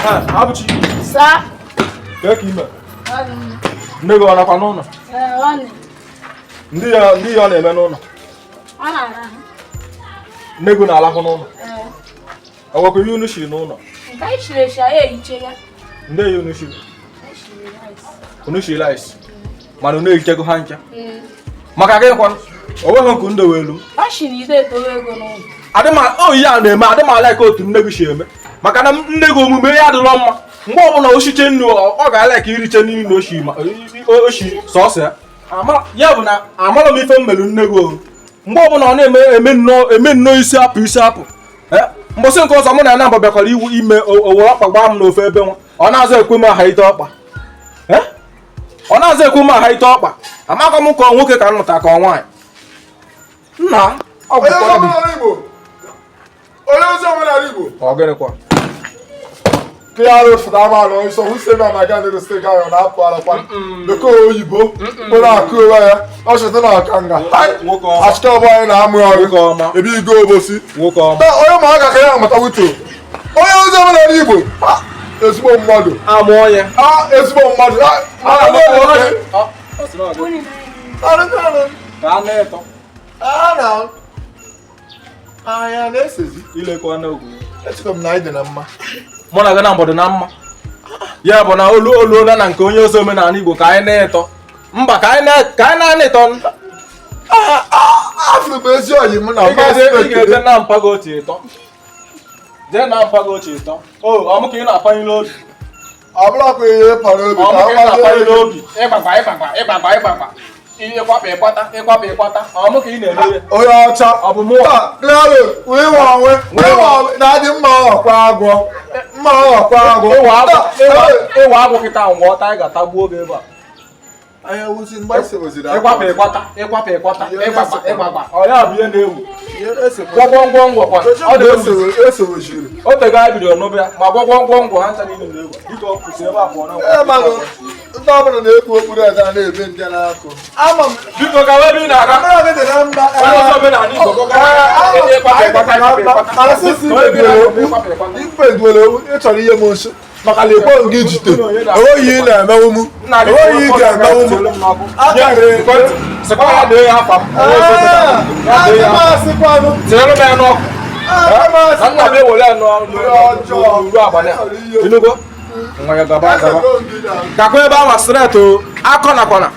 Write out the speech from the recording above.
Abuchi. Sa. Keke ime. Nne gị ọ nakwa n'ụlọ? Ndị ya ọ na-eme n'ụlọ? Nne gị na-alahụ n'ụlọ? Ọ gwakwa ihe unu shiri n'ụlọ? Ndị ya unu shiri? Unu shiri rice? Mana unu ehichego ha ncha? Maka gị kwanụ? O nweghị nke ndị welu? Oyi ya na-eme adịmala ka otu nne gị si eme maka na nne gị omume ya adịrọ mma mgbe ọbụla oshiche nnu ọ ga-ala ka iriche nri na oshi sọsọ ya bụ na amara m ife mmelu nne gị ohu mgbe ọbụla ọ na-eme nnọọ isi apụ mbọsị nke ọzọ mụ na Anambra bịakwara iwu ime owere ọkpa gbaa m n'ofe ebe nwa ọ na-azụ ekwe m aha ite ọkpa amakọ m ka nwoke ka m mụta ka ọ nwaanyị nna ọ bụ onye ozi omenala Igbo ọ gịnịkwa kịgharị fụta abalị nsọ hụsebe amaga ndị steeti ahụ na-apụ alakwa bekee oyibo onye akụ onwe ya ọ cheta na ọka nga achịka ọbụ anyị na-amụ ọrụ ebe igo obosi onye ma aka ka ya amata wuto onye ozi omenala Igbo ezigbo mmadụ ezigbo mmadụ anya na-esezi ilekwa n'ogwu echekwa m na anyị dị na mma mụ na gị na mgbọdụ na mma ya bụ na olu na nke onye ozi omenala Igbo ka anyị na-eto mba ka anyị na-eto afọ bụ ezi oyi m na ị ga-eje na mpago otu ịtọ jee na mpago otu ịtọ ọmụ ka ị na-apanyere obi ọ bụlakwa ihe para obi ọmụ ka ị na-apanyere obi ịgbagba ịkwapụ ịkwata ọmụ ka ị na-eme onye ọcha ọ bụ mụwa na-adị mma ọkwa agwọ ịwa agwụ kịta ngwa ọta anyị ga-atagbuo oge ebe a ịkwapụ ịkwata ịgbagba ọ ya bụ ihe na-ewu gwọgwọngwọ kwa ọ na-ewu o tego anyị bidoro n'obe ya ma gwọgwọngwọ ha ncha niile na-ewu dịka ọ kwụsị ebe abụọ na ndị ọbụla na-ekwu okpuru eze a na-ebe ndị na-akụ biko ka ebe ị na-aga ife duole ị chọrọ ihe m nso maka na ekwe gị jite enweghị ị na-emenwu m enweghị ị ga-emenwu kakwa ebe a masịrị eto akọ nakwana